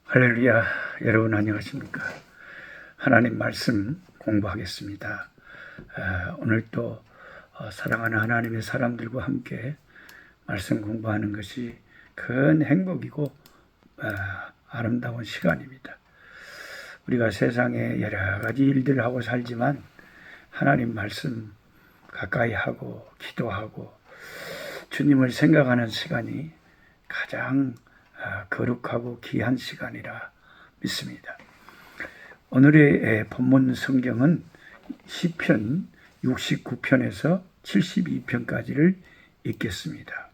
할렐루야. 여러분 안녕하십니까? 하나님 말씀 공부하겠습니다. 오늘 또 사랑하는 하나님의 사람들과 함께 말씀 공부하는 것이 큰 행복이고 아름다운 시간입니다. 우리가 세상에 여러 가지 일들을 하고 살지만 하나님 말씀 가까이 하고 기도하고 주님을 생각하는 시간이 가장 거룩하고 귀한 시간이라 믿습니다. 오늘의 본문 성경은 시편 69편에서 72편까지를 읽겠습니다.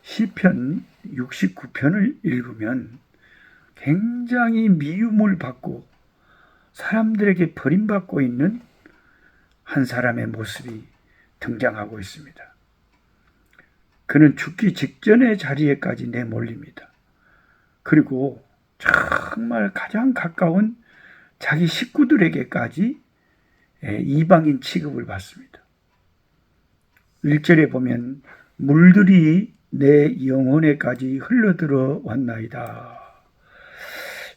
시편 69편을 읽으면 굉장히 미움을 받고 사람들에게 버림받고 있는 한 사람의 모습이 등장하고 있습니다. 그는 죽기 직전의 자리에까지 내몰립니다. 그리고 정말 가장 가까운 자기 식구들에게까지 이방인 취급을 받습니다. 1절에 보면 물들이 내 영혼에까지 흘러들어 왔나이다.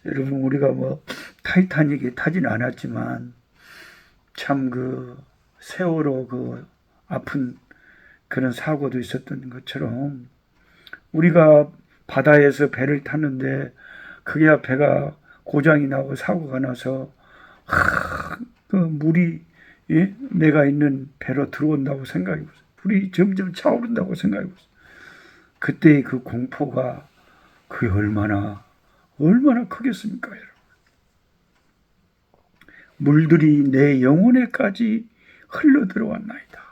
여러분, 우리가 타이타닉에 타진 않았지만 참 세월호 아픈 그런 사고도 있었던 것처럼 우리가 바다에서 배를 탔는데 그게 배가 고장이 나고 사고가 나서 물이 내가 있는 배로 들어온다고 생각해보세요. 불이 점점 차오른다고 생각해보세요. 그때의 그 공포가 그게 얼마나 크겠습니까, 여러분. 물들이 내 영혼에까지 흘러들어왔나이다.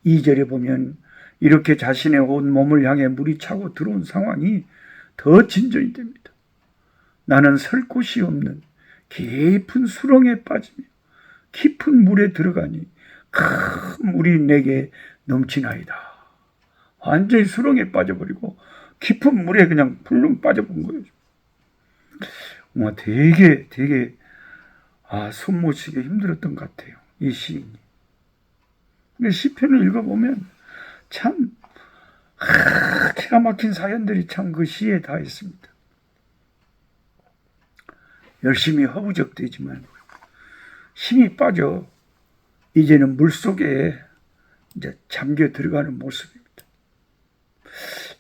2절에 보면 이렇게 자신의 온 몸을 향해 물이 차고 들어온 상황이 더 진전이 됩니다. 나는 설 곳이 없는 깊은 수렁에 빠지며 깊은 물에 들어가니 큰 물이 내게 넘치나이다. 완전히 수렁에 빠져버리고 깊은 물에 그냥 불렁 빠져본 거예요. 되게 숨 쉬기 힘들었던 것 같아요, 이 시인이. 시편을 읽어보면 참 기가 막힌 사연들이 참 그 시에 다 있습니다. 열심히 허우적대지만 힘이 빠져 이제는 물속에 이제 잠겨 들어가는 모습입니다.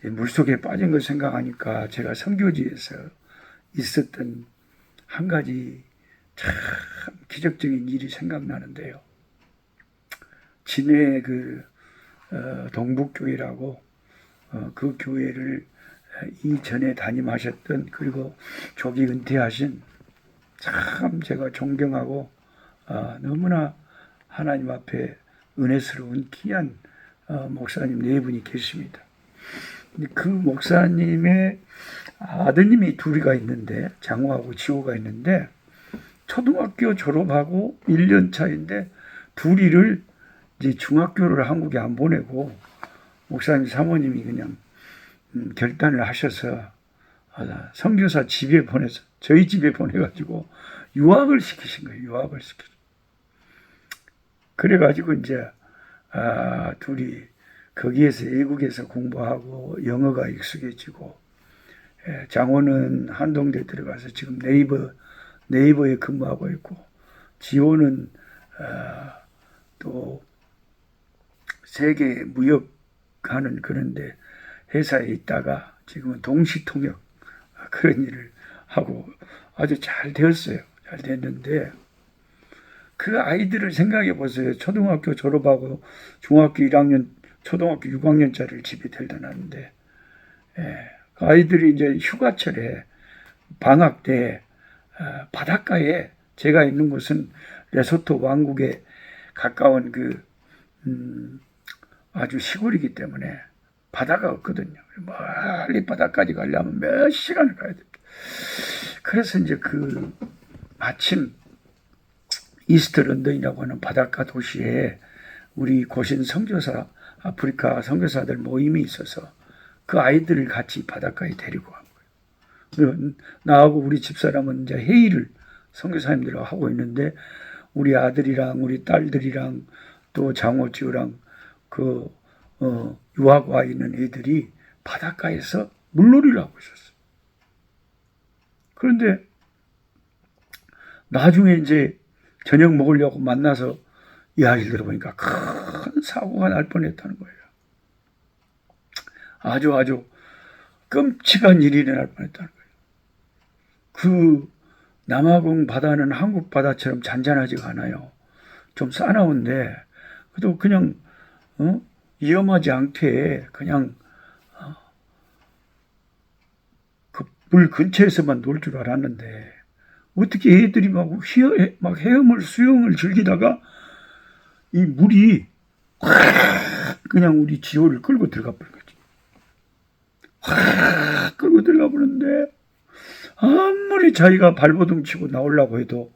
물속에 빠진 걸 생각하니까 제가 선교지에서 있었던 한 가지 참 기적적인 일이 생각나는데요. 진해 동북교회라고 그 교회를 이전에 담임하셨던, 그리고 조기 은퇴하신 참 제가 존경하고 너무나 하나님 앞에 은혜스러운 귀한 목사님 네 분이 계십니다. 그 목사님의 아드님이 둘이가 있는데, 장호하고 지호가 있는데, 초등학교 졸업하고 1년 차인데 둘이를 이제 중학교를 한국에 안 보내고 목사님 사모님이 그냥 결단을 하셔서 선교사 집에 보내서 저희 집에 보내가지고 유학을 시키신 거예요. 유학을 시키신. 그래가지고 이제 둘이 거기에서 외국에서 공부하고 영어가 익숙해지고, 장호는 한동대 들어가서 지금 네이버에 근무하고 있고, 지호는 또 세계 무역하는 그런데 회사에 있다가 지금은 동시통역 그런 일을 하고 아주 잘 되었어요. 잘 됐는데 그 아이들을 생각해 보세요. 초등학교 졸업하고 중학교 1학년, 초등학교 6학년짜리를 집에 데려다 놨는데, 그 아이들이 이제 휴가철에 방학 때 바닷가에, 제가 있는 곳은 레소토 왕국에 가까운 아주 시골이기 때문에 바다가 없거든요. 멀리 바다까지 가려면 몇 시간을 가야 됩니다. 그래서 이제 마침 이스트 런던이라고 하는 바닷가 도시에 우리 고신 선교사, 아프리카 선교사들 모임이 있어서 그 아이들을 같이 바닷가에 데리고 간 거예요. 나하고 우리 집사람은 이제 회의를 선교사님들하고 하고 있는데, 우리 아들이랑 우리 딸들이랑 또 장호지우랑 유학 와 있는 애들이 바닷가에서 물놀이를 하고 있었어요. 그런데 나중에 이제 저녁 먹으려고 만나서 이야기를 들어보니까 큰 사고가 날 뻔했다는 거예요. 아주 끔찍한 일이 일어날 뻔했다는 거예요. 그 남아공 바다는 한국 바다처럼 잔잔하지가 않아요. 좀 싸나운데 그래도 그냥 위험하지 않게 그냥 그 물 근처에서만 놀 줄 알았는데 어떻게 애들이 막 헤엄을 수영을 즐기다가 이 물이 확 그냥 우리 지호를 끌고 들어가 버린 거지. 확 끌고 들어가 버렸는데 아무리 자기가 발버둥 치고 나오려고 해도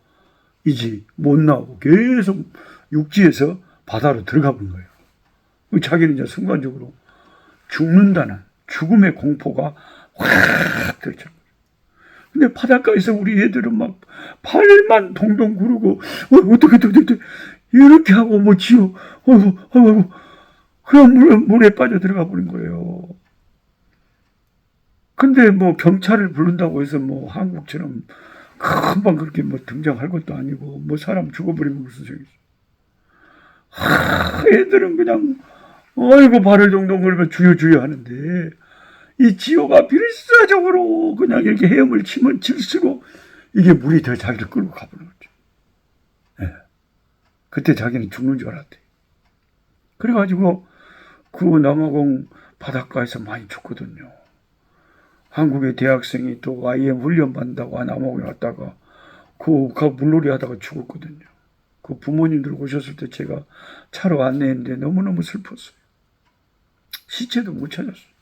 이제 못 나오고 계속 육지에서 바다로 들어가 버린 거예요. 자기는 이제 순간적으로 죽는다는 죽음의 공포가 확 들죠. 근데 바닷가에서 우리 애들은 막 팔만 동동 구르고 어떻게 이렇게 하고 뭐 지어 아이고 그냥 물에 빠져 들어가 버린 거예요. 근데 뭐 경찰을 부른다고 해서 뭐 한국처럼 금방 그렇게 뭐 등장할 것도 아니고 뭐 사람 죽어버리면 무슨 소리지. 애들은 그냥 아이고 발을 동동 구르면 주여 하는데 이 지호가 필사적으로 그냥 이렇게 헤엄을 치면 칠수록 이게 물이 더 자기를 끌고 가버린 거죠. 네. 그때 자기는 죽는 줄 알았대. 그래가지고 그 남아공 바닷가에서 많이 죽거든요. 한국의 대학생이 또 IM 훈련 받는다고 남아공에 왔다가 그 물놀이 하다가 죽었거든요. 그 부모님들 오셨을 때 제가 차로 안내했는데 너무너무 슬펐어요. 시체도 못 찾았어요.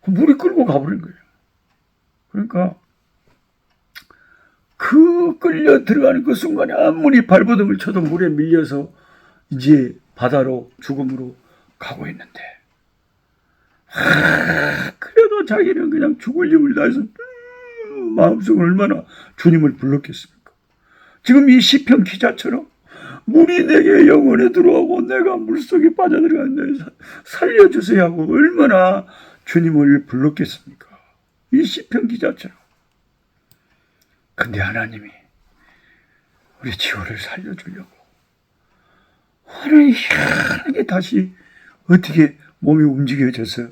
그 물이 끌고 가버린 거예요. 그러니까 그 끌려 들어가는 그 순간에 아무리 발버둥을 쳐도 물에 밀려서 이제 바다로 죽음으로 가고 있는데 그래도 자기는 그냥 죽을 힘을 다해서 마음속으로 얼마나 주님을 불렀겠습니까? 지금 이 시편 기자처럼 물이 내게 영혼에 들어오고 내가 물속에 빠져들어갔는데 살려주세요 하고 얼마나 주님을 불렀겠습니까? 이 시편 기자처럼. 근데 하나님이 우리 지호를 살려주려고 하나님 희한하게 다시 어떻게 몸이 움직여져서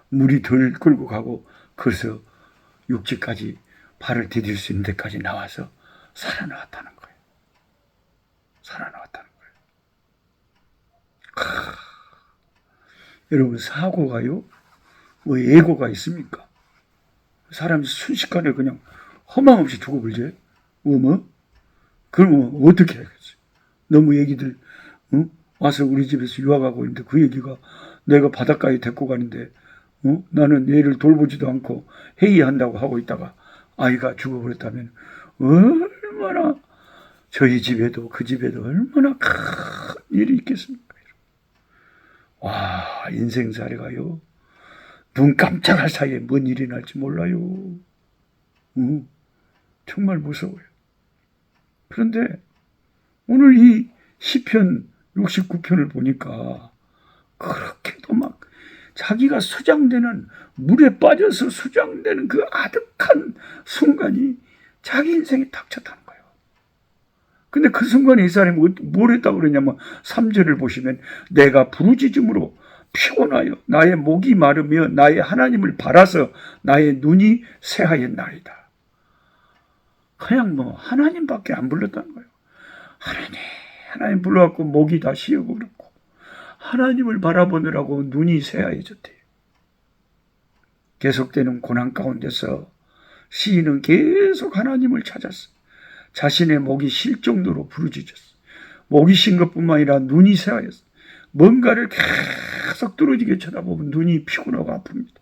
물이 덜 끌고 가고 그래서 육지까지 발을 디딜 수 있는 데까지 나와서 살아나왔다는 거예요. 살아나왔다는 거예요. 여러분 사고가요? 뭐 예고가 있습니까? 사람이 순식간에 그냥 허망 없이 죽어버리지. 그러면 어떻게 해야겠어요? 너무 얘기들 와서 우리 집에서 유학하고 있는데 그 얘기가 내가 바닷가에 데리고 가는데 나는 얘를 돌보지도 않고 회의한다고 하고 있다가 아이가 죽어버렸다면 얼마나 저희 집에도 그 집에도 얼마나 큰 일이 있겠습니까? 와 인생살이가요. 눈 깜짝할 사이에 뭔 일이 날지 몰라요. 정말 무서워요. 그런데 오늘 이 시편 69편을 보니까 그렇게도 막 자기가 수장되는 물에 빠져서 수장되는 그 아득한 순간이 자기 인생에 닥쳤다는 거예요. 근데 그 순간에 이 사람이 뭘 했다고 그러냐면 3절을 보시면 내가 부르짖음으로 피곤하여 나의 목이 마르며 나의 하나님을 바라서 나의 눈이 새하였나이다. 그냥 뭐 하나님밖에 안 불렀다는 거예요. 하나님 불러갖고 목이 다 쉬어버렸고 하나님을 바라보느라고 눈이 새하얘졌대요. 계속되는 고난 가운데서 시인은 계속 하나님을 찾았어요. 자신의 목이 쉴 정도로 부르짖었어요. 목이 쉰 것뿐만 아니라 눈이 새하였어요. 뭔가를 계속 뚫어지게 쳐다보면 눈이 피곤하고 아픕니다.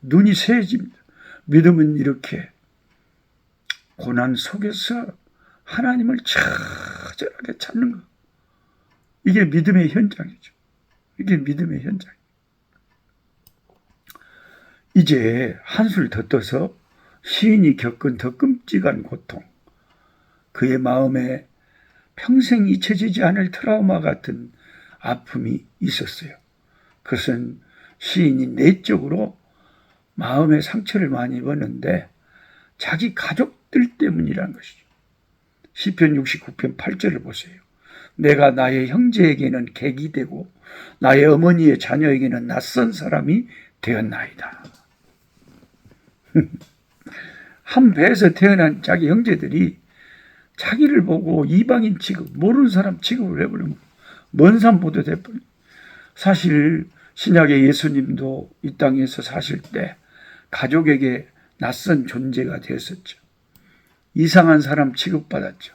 눈이 새해집니다. 믿음은 이렇게 고난 속에서 하나님을 처절하게 찾는 것. 이게 믿음의 현장이죠. 이게 믿음의 현장. 이제 한술 더 떠서 시인이 겪은 더 끔찍한 고통, 그의 마음에 평생 잊혀지지 않을 트라우마 같은 아픔이 있었어요. 그것은 시인이 내적으로 마음의 상처를 많이 입었는데 자기 가족들 때문이라는 것이죠. 시편 69편 8절을 보세요. 내가 나의 형제에게는 객이 되고 나의 어머니의 자녀에게는 낯선 사람이 되었나이다. 한 배에서 태어난 자기 형제들이 자기를 보고 이방인 취급, 모르는 사람 취급을 해버리면 먼 산 보도 돼버려. 사실 신약의 예수님도 이 땅에서 사실 때 가족에게 낯선 존재가 되었었죠. 이상한 사람 취급받았죠.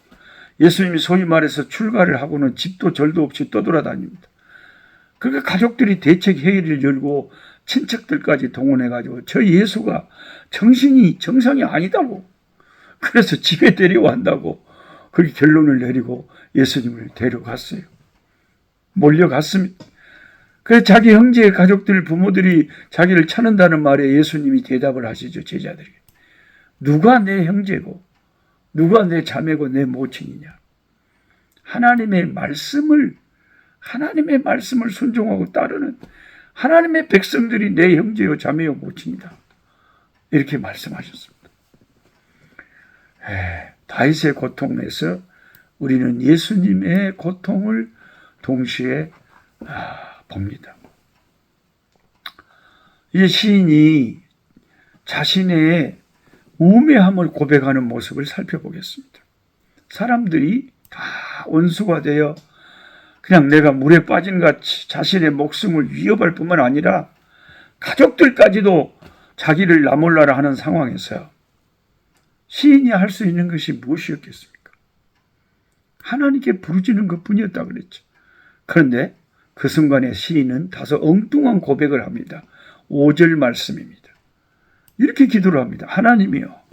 예수님이 소위 말해서 출가를 하고는 집도 절도 없이 떠돌아다닙니다. 그러니까 가족들이 대책 회의를 열고 친척들까지 동원해가지고 저 예수가 정상이 아니다고, 그래서 집에 데려간다고 그렇게 결론을 내리고 예수님을 데려갔어요. 몰려갔습니다. 그래서 자기 형제의 가족들, 부모들이 자기를 찾는다는 말에 예수님이 대답을 하시죠. 제자들에게. 누가 내 형제고 누가 내 자매고 내 모친이냐. 하나님의 말씀을 순종하고 따르는 하나님의 백성들이 내 형제요 자매요 모친이다. 이렇게 말씀하셨습니다. 다윗의 고통에서 우리는 예수님의 고통을 동시에 봅니다. 이제 시인이 자신의 우매함을 고백하는 모습을 살펴보겠습니다. 사람들이 다 원수가 되어 그냥 내가 물에 빠진 같이 자신의 목숨을 위협할 뿐만 아니라 가족들까지도 자기를 나몰라라 하는 상황에서 시인이 할 수 있는 것이 무엇이었겠습니까? 하나님께 부르짖는 것뿐이었다 그랬죠. 그런데 그 순간에 시인은 다소 엉뚱한 고백을 합니다. 5절 말씀입니다. 이렇게 기도를 합니다. 하나님이여,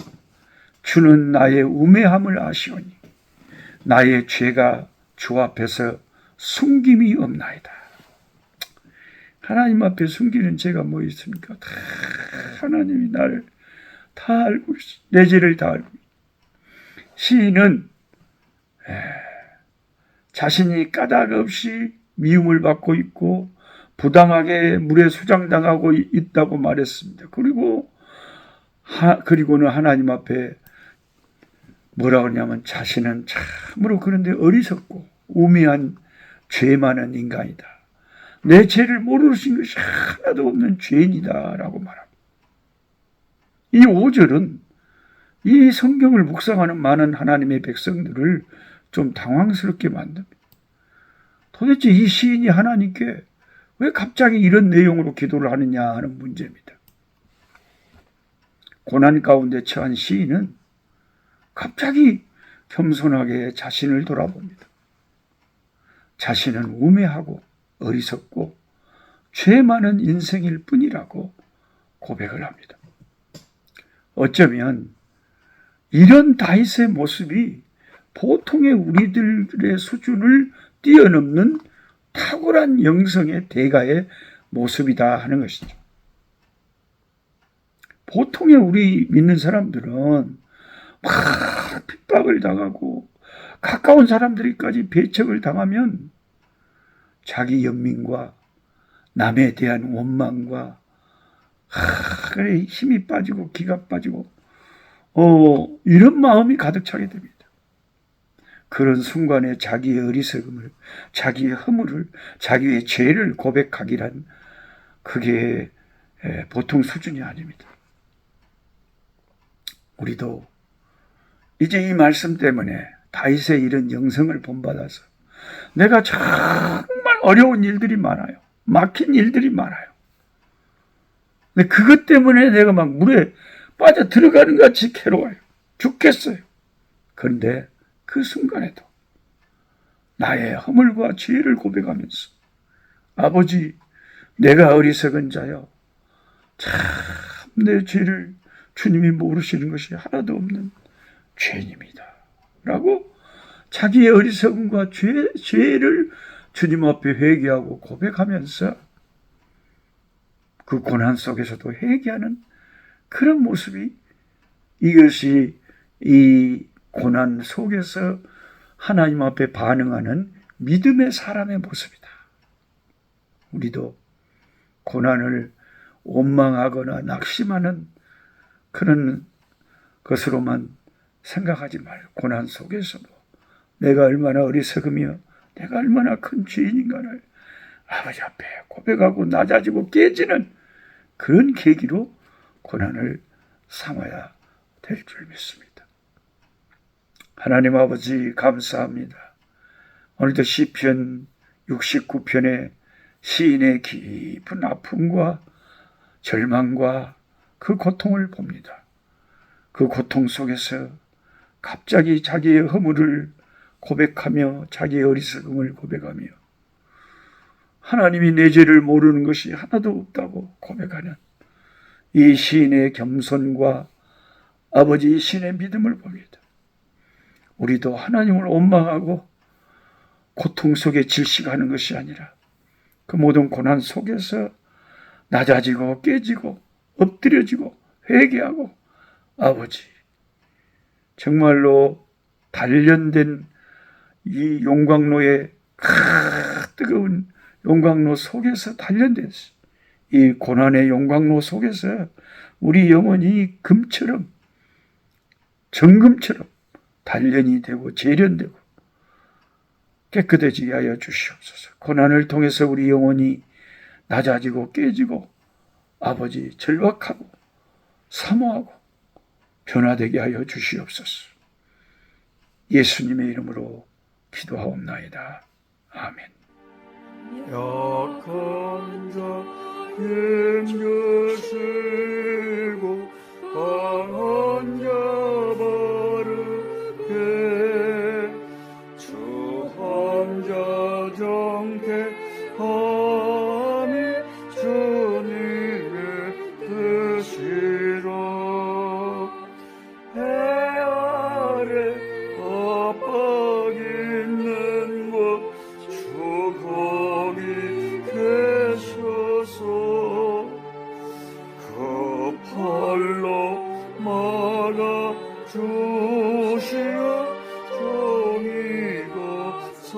주는 나의 우매함을 아시오니 나의 죄가 주 앞에서 숨김이 없나이다. 하나님 앞에 숨기는 죄가 뭐 있습니까? 다 하나님이 나를 다 알고 있어. 내 죄를 다 알고 있어. 시인은 자신이 까닭 없이 미움을 받고 있고 부당하게 물에 수장당하고 있다고 말했습니다. 그리고는 하나님 앞에 뭐라 그러냐면 자신은 참으로 그런데 어리석고 우매한 죄 많은 인간이다. 내 죄를 모르신 것이 하나도 없는 죄인이다 라고 말합니다. 이 5절은 이 성경을 묵상하는 많은 하나님의 백성들을 좀 당황스럽게 만듭니다. 도대체 이 시인이 하나님께 왜 갑자기 이런 내용으로 기도를 하느냐 하는 문제입니다. 고난 가운데 처한 시인은 갑자기 겸손하게 자신을 돌아봅니다. 자신은 우매하고 어리석고 죄 많은 인생일 뿐이라고 고백을 합니다. 어쩌면 이런 다윗의 모습이 보통의 우리들의 수준을 뛰어넘는 탁월한 영성의 대가의 모습이다 하는 것이죠. 보통의 우리 믿는 사람들은 막 핍박을 당하고 가까운 사람들이까지 배척을 당하면 자기 연민과 남에 대한 원망과 그래 힘이 빠지고 기가 빠지고 이런 마음이 가득 차게 됩니다. 그런 순간에 자기의 어리석음을, 자기의 허물을, 자기의 죄를 고백하기란 그게 보통 수준이 아닙니다. 우리도 이제 이 말씀 때문에 다윗의 이런 영성을 본받아서 내가 정말 어려운 일들이 많아요. 막힌 일들이 많아요. 근데 그것 때문에 내가 막 물에 빠져 들어가는 것 같이 괴로워요. 죽겠어요. 그런데 그 순간에도 나의 허물과 죄를 고백하면서 아버지, 내가 어리석은 자여, 참 내 죄를 주님이 모르시는 것이 하나도 없는 죄인입니다. 라고 자기의 어리석음과 죄를 주님 앞에 회개하고 고백하면서 그 고난 속에서도 회개하는 그런 모습이, 이것이 이 고난 속에서 하나님 앞에 반응하는 믿음의 사람의 모습이다. 우리도 고난을 원망하거나 낙심하는 그런 것으로만 생각하지 말고 고난 속에서도 내가 얼마나 어리석으며 내가 얼마나 큰 죄인인가를 아버지 앞에 고백하고 낮아지고 깨지는 그런 계기로 고난을 삼아야 될 줄 믿습니다. 하나님 아버지 감사합니다. 오늘도 시편 69편의 시인의 깊은 아픔과 절망과 그 고통을 봅니다. 그 고통 속에서 갑자기 자기의 허물을 고백하며 자기의 어리석음을 고백하며 하나님이 내 죄를 모르는 것이 하나도 없다고 고백하는 이 시인의 겸손과 아버지 신의 믿음을 봅니다. 우리도 하나님을 원망하고 고통 속에 질식하는 것이 아니라 그 모든 고난 속에서 낮아지고 깨지고 엎드려지고 회개하고 아버지 정말로 단련된 이 용광로의 뜨거운 용광로 속에서 단련됐어. 이 고난의 용광로 속에서 우리 영혼이 금처럼 정금처럼 단련이 되고 재련되고 깨끗해지게 하여 주시옵소서. 고난을 통해서 우리 영혼이 낮아지고 깨지고 아버지 절박하고 사모하고 변화되게 하여 주시옵소서. 예수님의 이름으로 기도하옵나이다. 아멘. 약한 자 힘주시고 강한 자 바르게 주한 자 정케함이 주님의 뜻이라. 해 아래 압박 있는 곳 주 거기 계셔서 그 팔로 막아 주시어 정의가 서